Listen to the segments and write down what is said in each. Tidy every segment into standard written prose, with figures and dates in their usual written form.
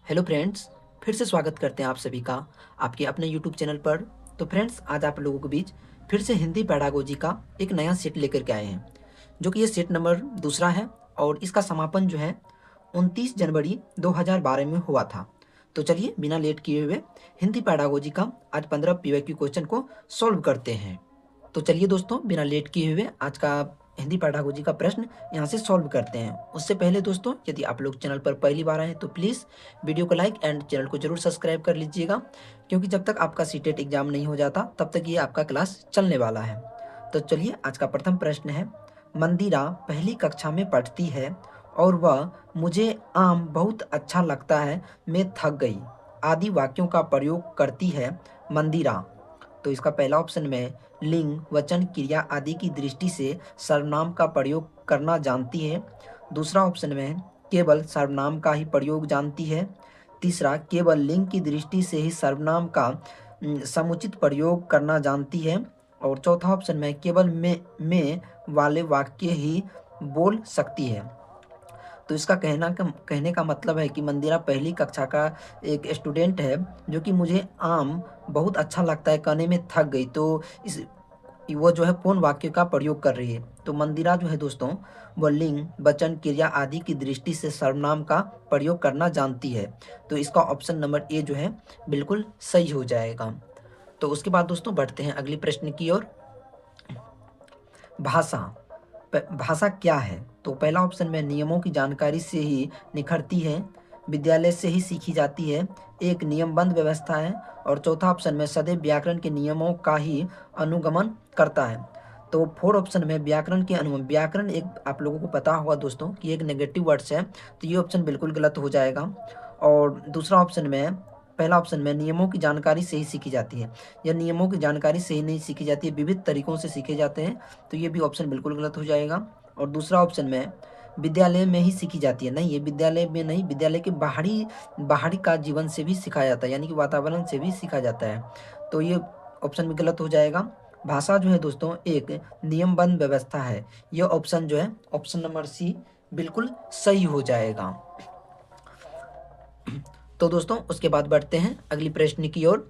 Hello friends, फिर से स्वागत करते हैं आप सभी का आपके अपने यूट्यूब चैनल पर। तो फ्रेंड्स, आज आप लोगों के बीच फिर से हिंदी पैडागोजी का एक नया सेट लेकर के आए हैं, जो कि ये सेट नंबर दूसरा है और इसका समापन जो है 29 जनवरी 2012 में हुआ था। तो चलिए बिना लेट किए हुए हिंदी पैडागोजी का आज 15 पीवाईक्यू क्वेश्चन को सॉल्व करते हैं। तो चलिए दोस्तों, बिना लेट किए हुए आज का हिंदी पैडागोजी का प्रश्न यहाँ से सॉल्व करते हैं। उससे पहले दोस्तों, यदि आप लोग चैनल पर पहली बार आए हैं तो प्लीज़ वीडियो को लाइक एंड चैनल को जरूर सब्सक्राइब कर लीजिएगा, क्योंकि जब तक आपका सीटेट एग्जाम नहीं हो जाता तब तक ये आपका क्लास चलने वाला है। तो चलिए, आज का प्रथम प्रश्न है, मंदिरा पहली कक्षा में पढ़ती है और वह मुझे आम बहुत अच्छा लगता है, मैं थक गई आदि वाक्यों का प्रयोग करती है मंदिरा। तो इसका पहला ऑप्शन में लिंग, वचन, क्रिया आदि की दृष्टि से सर्वनाम का प्रयोग करना जानती है। दूसरा ऑप्शन में केवल सर्वनाम का ही प्रयोग जानती है। तीसरा, केवल लिंग की दृष्टि से ही सर्वनाम का समुचित प्रयोग करना जानती है। और चौथा ऑप्शन में केवल में वाले वाक्य ही बोल सकती है। तो इसका कहने का मतलब है कि मंदिरा पहली कक्षा का एक स्टूडेंट है, जो कि मुझे आम बहुत अच्छा लगता है कहने में थक गई। तो इस वो जो है कौन वाक्य का प्रयोग कर रही है? तो मंदिरा जो है दोस्तों, वो लिंग, वचन, क्रिया आदि की दृष्टि से सर्वनाम का प्रयोग करना जानती है। तो इसका ऑप्शन नंबर ए जो है बिल्कुल सही हो जाएगा। तो उसके बाद दोस्तों बढ़ते हैं अगले प्रश्न की ओर। भाषा भाषा क्या है? तो पहला ऑप्शन में नियमों की जानकारी से ही निखरती है, विद्यालय से ही सीखी जाती है, एक नियमबद्ध व्यवस्था है। और चौथा ऑप्शन में सदैव व्याकरण के नियमों का ही अनुगमन करता है। तो फोर ऑप्शन में व्याकरण के अनुगमन, व्याकरण एक आप लोगों को पता होगा दोस्तों कि एक नेगेटिव वर्ड्स है, तो ये ऑप्शन बिल्कुल गलत हो जाएगा। और दूसरा ऑप्शन में, पहला ऑप्शन में नियमों की जानकारी से ही सीखी जाती है, या नियमों की जानकारी से ही नहीं सीखी जाती है, विविध तरीकों से सीखे जाते हैं, तो ये भी ऑप्शन बिल्कुल गलत हो जाएगा। और दूसरा ऑप्शन में विद्यालय में ही सीखी जाती है, नहीं, ये विद्यालय में नहीं, विद्यालय के बाहरी बाहरी का जीवन से भी सिखाया जाता है, यानी कि वातावरण से भी सीखा जाता है, तो ये ऑप्शन भी गलत हो जाएगा। भाषा जो है दोस्तों एक नियमबद्ध व्यवस्था है, यह ऑप्शन जो है ऑप्शन नंबर सी बिल्कुल सही हो जाएगा। तो दोस्तों उसके बाद बढ़ते हैं अगली प्रश्न की ओर,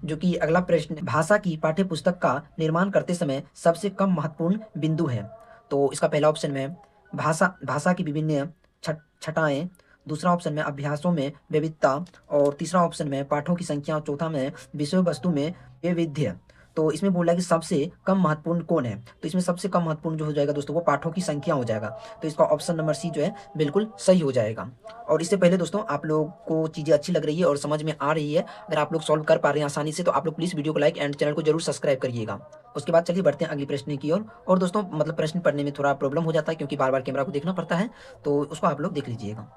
जो कि अगला प्रश्न भाषा की पाठ्य पुस्तक का निर्माण करते समय सबसे कम महत्वपूर्ण बिंदु है। तो इसका पहला ऑप्शन में भाषा भाषा की विभिन्न छटाएं, दूसरा ऑप्शन में अभ्यासों में विविधता, और तीसरा ऑप्शन में पाठों की संख्या, और चौथा में विषय वस्तु में वैविध्य। तो इसमें बोला है कि सबसे कम महत्वपूर्ण कौन है? तो इसमें सबसे कम महत्वपूर्ण जो हो जाएगा दोस्तों, वो पाठों की संख्या हो जाएगा। तो इसका ऑप्शन नंबर सी जो है बिल्कुल सही हो जाएगा। और इससे पहले दोस्तों, आप लोग को चीज़ें अच्छी लग रही है और समझ में आ रही है, अगर आप लोग सॉल्व कर पा रहे हैं आसानी से, तो आप लोग प्लीज़ वीडियो को लाइक एंड चैनल को जरूर सब्सक्राइब करिएगा। उसके बाद चलिए बढ़ते हैं अगली प्रश्न की ओर। और दोस्तों मतलब प्रश्न पढ़ने में थोड़ा प्रॉब्लम हो जाता है, क्योंकि बार बार कैमरा को देखना पड़ता है, तो उसको आप लोग देख लीजिएगा।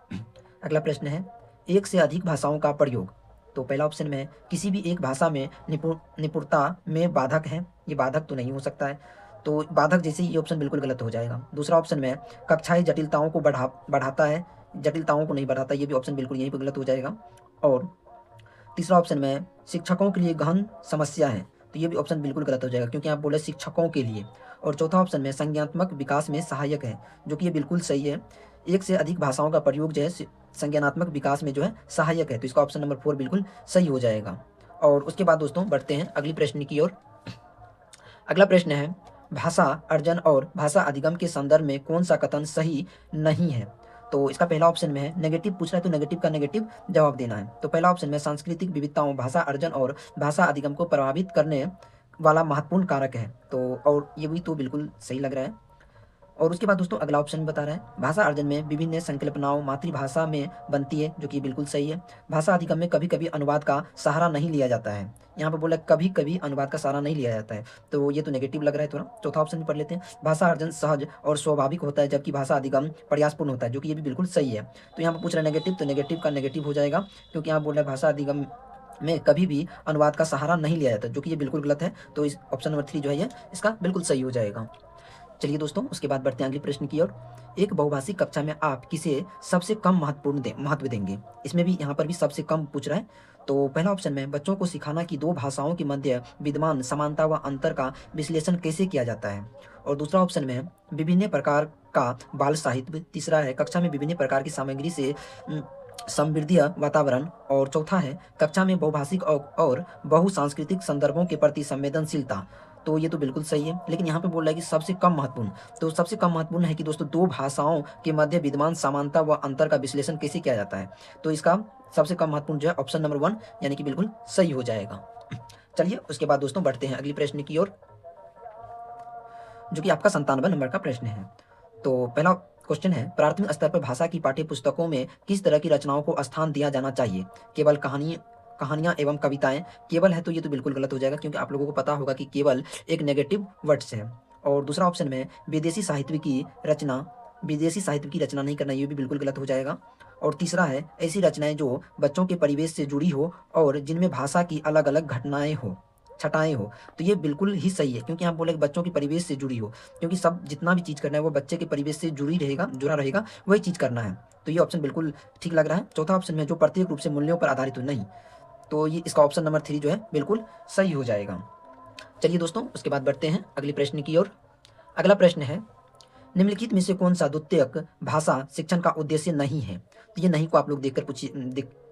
अगला प्रश्न है, एक से अधिक भाषाओं का प्रयोग। तो पहला ऑप्शन में किसी भी एक भाषा में निपुणता में बाधक है, ये बाधक तो नहीं हो सकता है, तो बाधक जैसे ये ऑप्शन बिल्कुल गलत हो जाएगा। दूसरा ऑप्शन में कक्षाएं जटिलताओं को बढ़ाता है, जटिलताओं को नहीं बढ़ाता, ये भी ऑप्शन बिल्कुल यहीं पर गलत हो जाएगा। और तीसरा ऑप्शन में शिक्षकों के लिए गहन समस्या है, तो ये भी ऑप्शन बिल्कुल गलत हो जाएगा, क्योंकि आप बोले शिक्षकों के लिए। और चौथा ऑप्शन में संज्ञानात्मक विकास में सहायक है, जो कि ये बिल्कुल सही है। एक से अधिक भाषाओं का प्रयोग जो है संज्ञानात्मक विकास में जो है सहायक है, तो इसका ऑप्शन नंबर 4 बिल्कुल सही हो जाएगा। और उसके बाद दोस्तों बढ़ते हैं अगली प्रश्न की ओर। अगला प्रश्न है, भाषा अर्जन और भाषा अधिगम के संदर्भ में कौन सा कथन सही नहीं है? तो इसका पहला ऑप्शन में है, नेगेटिव पूछ रहा है तो नेगेटिव का नेगेटिव जवाब देना है। तो पहला ऑप्शन में सांस्कृतिक विविधताओं, भाषा अर्जन और भाषा अधिगम को प्रभावित करने वाला महत्वपूर्ण कारक है, तो और ये भी तो बिल्कुल सही लग रहा है। और उसके बाद दोस्तों अगला ऑप्शन बता रहा है, भाषा अर्जन में विभिन्न संकल्पनाओं मातृभाषा में बनती है, जो कि बिल्कुल सही है। भाषा अधिगम में कभी कभी अनुवाद का सहारा नहीं लिया जाता है, यहाँ पर बोला कभी कभी अनुवाद का सहारा नहीं लिया जाता है, तो ये तो नेगेटिव लग रहा है थोड़ा। चौथा ऑप्शन भी पढ़ लेते हैं, भाषा अर्जन सहज और स्वाभाविक होता है, जबकि भाषा अधिगम प्रयासपूर्ण होता है, जो कि ये भी बिल्कुल सही है। तो यहाँ पर पूछ रहा है नेगेटिव, तो नेगेटिव का नेगेटिव हो जाएगा, क्योंकि यहाँ बोल रहा है भाषा अधिगम में कभी भी अनुवाद का सहारा नहीं लिया जाता, जो कि ये बिल्कुल गलत है। तो इस ऑप्शन नंबर 3 जो है ये इसका बिल्कुल सही हो जाएगा। चलिए दोस्तों उसके बाद बढ़ते हैं अगले प्रश्न की ओर। एक बहुभाषी कक्षा में आप किसे सबसे कम महत्व देंगे? इसमें भी यहाँ पर भी सबसे कम पूछ रहा है। तो पहला ऑप्शन में बच्चों को सिखाना कि दो भाषाओं के मध्य विद्यमान समानता व अंतर का विश्लेषण कैसे किया जाता है। और दूसरा ऑप्शन में विभिन्न प्रकार का बाल साहित्य। तीसरा है कक्षा में विभिन्न प्रकार की सामग्री से समृद्धि वातावरण, और चौथा है कक्षा में बहुभाषिक और बहुसांस्कृतिक संदर्भों के प्रति संवेदनशीलता। तो ये तो बिल्कुल सही है, लेकिन यहाँ पे बोल रहा है कि सबसे कम महत्वपूर्ण। तो सबसे कम महत्वपूर्ण है कि दोस्तों दो भाषाओं के मध्य विद्यमान समानता व अंतर का विश्लेषण कैसे किया जाता है। तो इसका सबसे कम महत्वपूर्ण जो है ऑप्शन नंबर 1 यानी कि बिल्कुल सही हो जाएगा। चलिए उसके बाद दोस्तों बढ़ते हैं अगली प्रश्न की ओर, जो कि आपका 97 नंबर का प्रश्न है। तो पहला क्वेश्चन है, प्राथमिक स्तर पर भाषा की पाठ्य पुस्तकों में किस तरह की रचनाओं को स्थान दिया जाना चाहिए? केवल कहानियां एवं कविताएं? केवल है तो ये तो बिल्कुल गलत हो जाएगा, क्योंकि आप लोगों को पता होगा कि केवल एक नेगेटिव वर्ड्स है। और दूसरा ऑप्शन में विदेशी साहित्य की रचना नहीं करना, ये भी बिल्कुल गलत हो जाएगा। और तीसरा है ऐसी रचनाएं जो बच्चों के परिवेश से जुड़ी हो और जिनमें भाषा की अलग अलग छटाएं हो। तो ये बिल्कुल ही सही है, क्योंकि आप बोले कि बच्चों के परिवेश से जुड़ी हो, क्योंकि सब जितना भी चीज़ करना है वो बच्चे के परिवेश से जुड़ा रहेगा, वही चीज़ करना है। तो ये ऑप्शन बिल्कुल ठीक लग रहा है। चौथा ऑप्शन में जो प्रत्येक रूप से मूल्यों पर आधारित हो, नहीं। तो ये इसका ऑप्शन नंबर 3 जो है बिल्कुल सही हो जाएगा। चलिए दोस्तों उसके बाद बढ़ते हैं अगले प्रश्न की ओर। अगला प्रश्न है, निम्नलिखित में से कौन सा द्वितीयक भाषा शिक्षण का उद्देश्य नहीं है? तो ये नहीं को आप लोग देखकर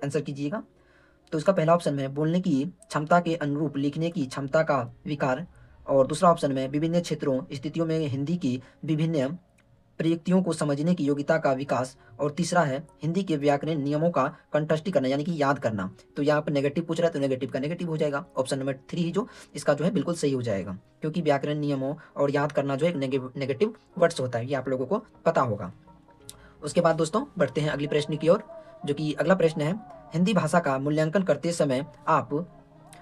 आंसर कीजिएगा। तो इसका पहला ऑप्शन में बोलने की क्षमता के अनुरूप लिखने की क्षमता का विकार, और दूसरा ऑप्शन में विभिन्न क्षेत्रों स्थितियों में हिंदी की विभिन्न प्रयुक्तियों को समझने की योग्यता का विकास, और तीसरा है हिंदी के व्याकरण नियमों का कंठस्थ करना यानी कि याद करना। तो यहाँ पर नेगेटिव पूछ रहा है तो नेगेटिव का नेगेटिव हो जाएगा, ऑप्शन नंबर 3 ही जो इसका जो है बिल्कुल सही हो जाएगा, क्योंकि व्याकरण नियमों और याद करना जो है एक नेगेटिव वर्ड्स होता है, ये आप लोगों को पता होगा। उसके बाद दोस्तों बढ़ते हैं अगले प्रश्न की ओर, जो कि अगला प्रश्न है, हिंदी भाषा का मूल्यांकन करते समय आप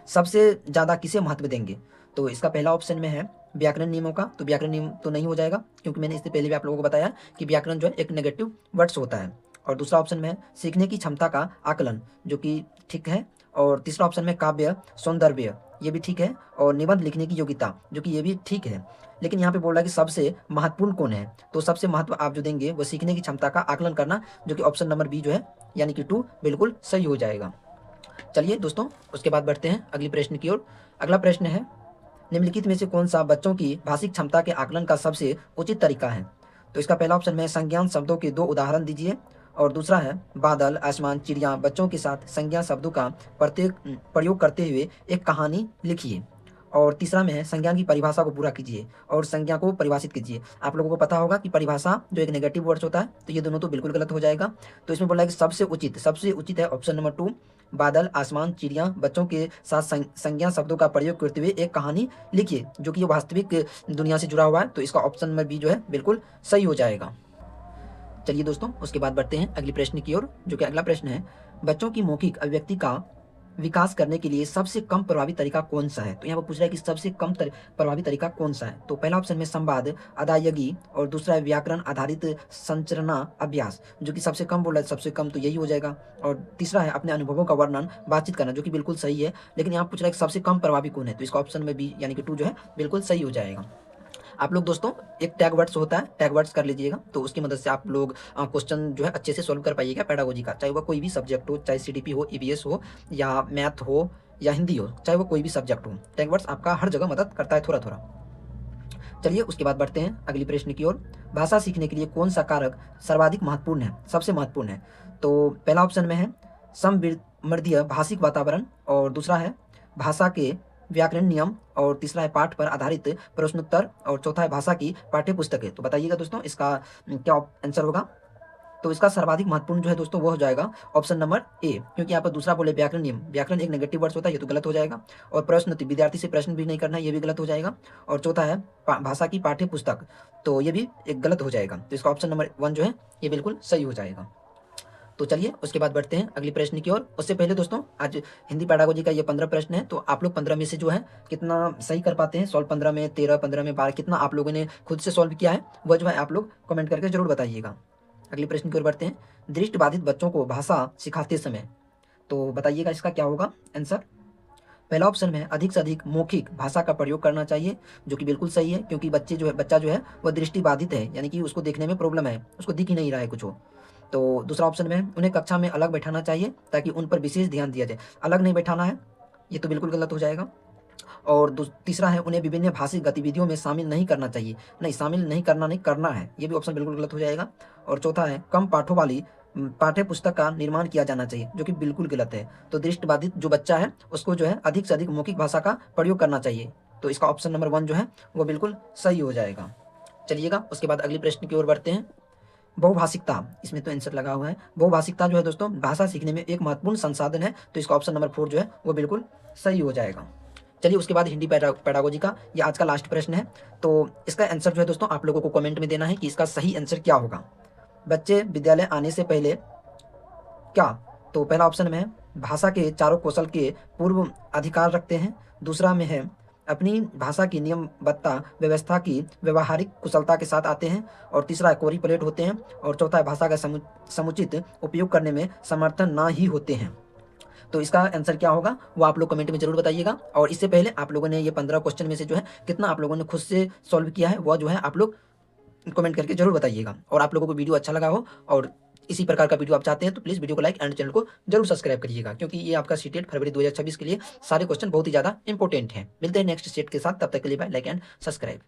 सबसे ज़्यादा किसे महत्व देंगे? तो इसका पहला ऑप्शन में है व्याकरण नियमों का। तो व्याकरण नियम तो नहीं हो जाएगा, क्योंकि मैंने इससे पहले भी आप लोगों को बताया कि व्याकरण जो है एक नेगेटिव वर्ड्स होता है। और दूसरा ऑप्शन में है सीखने की क्षमता का आकलन, जो कि ठीक है। और तीसरा ऑप्शन में काव्य सौंदर्य, ये भी ठीक है। और निबंध लिखने की योग्यता, जो कि ये भी ठीक है। लेकिन यहाँ पे बोल रहा है कि सबसे महत्वपूर्ण कौन है? तो सबसे महत्व आप जो देंगे वो सीखने की क्षमता का आकलन करना, जो कि ऑप्शन नंबर बी जो है यानी कि 2 बिल्कुल सही हो जाएगा। चलिए दोस्तों उसके बाद बढ़ते हैं अगली प्रश्न की ओर। अगला प्रश्न है, निम्नलिखित में से कौन सा बच्चों की भाषिक क्षमता के आकलन का सबसे उचित तरीका है? तो इसका पहला ऑप्शन में संज्ञान शब्दों के 2 उदाहरण दीजिए, और दूसरा है बादल, आसमान, चिड़िया, बच्चों के साथ संज्ञा शब्दों का प्रयोग करते हुए एक कहानी लिखिए, और तीसरा में है संज्ञा की परिभाषा को पूरा कीजिए और संज्ञा को परिभाषित कीजिए। आप लोगों को पता होगा कि परिभाषा जो एक नेगेटिव वर्ड्स होता है, तो ये दोनों तो बिल्कुल गलत हो जाएगा। तो इसमें बोला है कि सबसे उचित है ऑप्शन नंबर 2, बादल, आसमान, चिड़िया, बच्चों के साथ संज्ञा शब्दों का प्रयोग करते हुए एक कहानी लिखिए, जो कि वास्तविक दुनिया से जुड़ा हुआ है। तो इसका ऑप्शन नंबर बी जो है बिल्कुल सही हो जाएगा। चलिए दोस्तों उसके बाद बढ़ते हैं अगले प्रश्न की ओर, जो कि अगला प्रश्न है, बच्चों की मौखिक अभिव्यक्ति का विकास करने के लिए सबसे कम प्रभावी तरीका कौन सा है? तो यहाँ पर पूछ रहा है कि सबसे कम प्रभावी तरीका कौन सा है? तो पहला ऑप्शन में संवाद, अदायगी, और दूसरा है व्याकरण आधारित संरचना अभ्यास, जो कि सबसे कम बोला है, सबसे कम तो यही हो जाएगा। और तीसरा है अपने अनुभवों का वर्णन, बातचीत करना, जो कि बिल्कुल सही है। लेकिन यहाँ पूछ रहा है कि सबसे कम प्रभावी कौन है? तो इसका ऑप्शन में बी यानी कि 2 जो है बिल्कुल सही हो जाएगा। आप लोग दोस्तों एक टैग वर्ड्स होता है, टैग वर्ड्स कर लीजिएगा, तो उसकी मदद से आप लोग क्वेश्चन जो है अच्छे से सोल्व कर पाइएगा पेडागोजी का, चाहे वह कोई भी सब्जेक्ट हो, चाहे सीडीपी हो, ईवीएस हो, या मैथ हो, या हिंदी हो, चाहे वो कोई भी सब्जेक्ट हो। टैग वर्ड्स आपका हर जगह मदद करता है थोड़ा थोड़ा। चलिए उसके बाद बढ़ते हैं अगली प्रश्न की ओर। भाषा सीखने के लिए कौन सा कारक सर्वाधिक महत्वपूर्ण है, सबसे महत्वपूर्ण है? तो पहला ऑप्शन में है समृद्धि भाषिक वातावरण, और दूसरा है भाषा के व्याकरण नियम, और तीसरा है पाठ पर आधारित प्रश्नोत्तर, और चौथा है भाषा की पाठ्य पुस्तकें। तो बताइएगा दोस्तों इसका क्या आंसर होगा? तो इसका सर्वाधिक महत्वपूर्ण जो है दोस्तों वो हो जाएगा ऑप्शन नंबर ए, क्योंकि यहाँ पर दूसरा बोले व्याकरण नियम, व्याकरण एक नेगेटिव वर्ड्स होता है, ये तो गलत हो जाएगा। और प्रश्न, विद्यार्थी से प्रश्न भी नहीं करना है, ये भी गलत हो जाएगा। और चौथा है भाषा की पाठ्य पुस्तक, तो ये भी एक गलत हो जाएगा। तो इसका ऑप्शन नंबर 1 जो है ये बिल्कुल सही हो जाएगा। तो चलिए उसके बाद बढ़ते हैं अगली प्रश्न की ओर। उससे पहले दोस्तों आज हिंदी पेडागोजी का ये 15 प्रश्न है, तो आप लोग 15 में से जो है कितना सही कर पाते हैं सॉल्व, 15 में 13, 15 में 12, कितना आप लोगों ने खुद से सॉल्व किया है वह जो है आप लोग कमेंट करके जरूर बताइएगा। अगली प्रश्न की ओर बढ़ते हैं, दृष्टिबाधित बच्चों को भाषा सिखाते समय, तो बताइएगा इसका क्या होगा आंसर। पहला ऑप्शन में अधिक से अधिक मौखिक भाषा का प्रयोग करना चाहिए, जो कि बिल्कुल सही है, क्योंकि बच्चा जो है वह दृष्टिबाधित है, यानी कि उसको देखने में प्रॉब्लम है, उसको दिख ही नहीं रहा है कुछ हो। तो दूसरा ऑप्शन में उन्हें कक्षा में अलग बैठाना चाहिए ताकि उन पर विशेष ध्यान दिया जाए, अलग नहीं बैठाना है, ये तो बिल्कुल गलत हो जाएगा। और तीसरा है उन्हें विभिन्न भाषिक गतिविधियों में शामिल नहीं करना चाहिए, नहीं शामिल नहीं करना, नहीं करना है, ये भी ऑप्शन बिल्कुल गलत हो जाएगा। और चौथा है कम पाठों वाली पाठ्य पुस्तक का निर्माण किया जाना चाहिए, जो कि बिल्कुल गलत है। तो दृष्टिबाधित जो बच्चा है उसको जो है अधिक से अधिक मौखिक भाषा का प्रयोग करना चाहिए। तो इसका ऑप्शन नंबर 1 जो है वो बिल्कुल सही हो जाएगा। चलिएगा उसके बाद अगली प्रश्न की ओर बढ़ते हैं। बहुभाषिकता, इसमें तो आंसर लगा हुआ है। बहुभाषिकता जो है दोस्तों भाषा सीखने में एक महत्वपूर्ण संसाधन है। तो इसका ऑप्शन नंबर 4 जो है वो बिल्कुल सही हो जाएगा। चलिए उसके बाद हिंदी पैडागोजी का ये आज का लास्ट प्रश्न है। तो इसका आंसर जो है दोस्तों आप लोगों को कमेंट में देना है कि इसका सही आंसर क्या होगा। बच्चे विद्यालय आने से पहले क्या, तो पहला ऑप्शन में है भाषा के चारों कौशल के पूर्व अधिकार रखते हैं। दूसरा में है अपनी भाषा की नियमबद्धता व्यवस्था की व्यवहारिक कुशलता के साथ आते हैं। और तीसरा है कोरी प्लेट होते हैं। और चौथा है भाषा का समुचित उपयोग करने में समर्थन ना ही होते हैं। तो इसका आंसर क्या होगा वो आप लोग कमेंट में जरूर बताइएगा। और इससे पहले आप लोगों ने ये 15 क्वेश्चन में से जो है कितना आप लोगों ने खुद से सॉल्व किया है वो जो है आप लोग कमेंट करके जरूर बताइएगा। और आप लोगों को वीडियो अच्छा लगा हो और इसी प्रकार का वीडियो आप चाहते हैं तो प्लीज़ वीडियो को लाइक एंड चैनल को जरूर सब्सक्राइब करिएगा, क्योंकि ये आपका सीटेट फरवरी 2026 के लिए सारे क्वेश्चन बहुत ही ज़्यादा इंपॉर्टेंट हैं। मिलते हैं नेक्स्ट सेट के साथ, तब तक के लिए बाय, लाइक एंड सब्सक्राइब।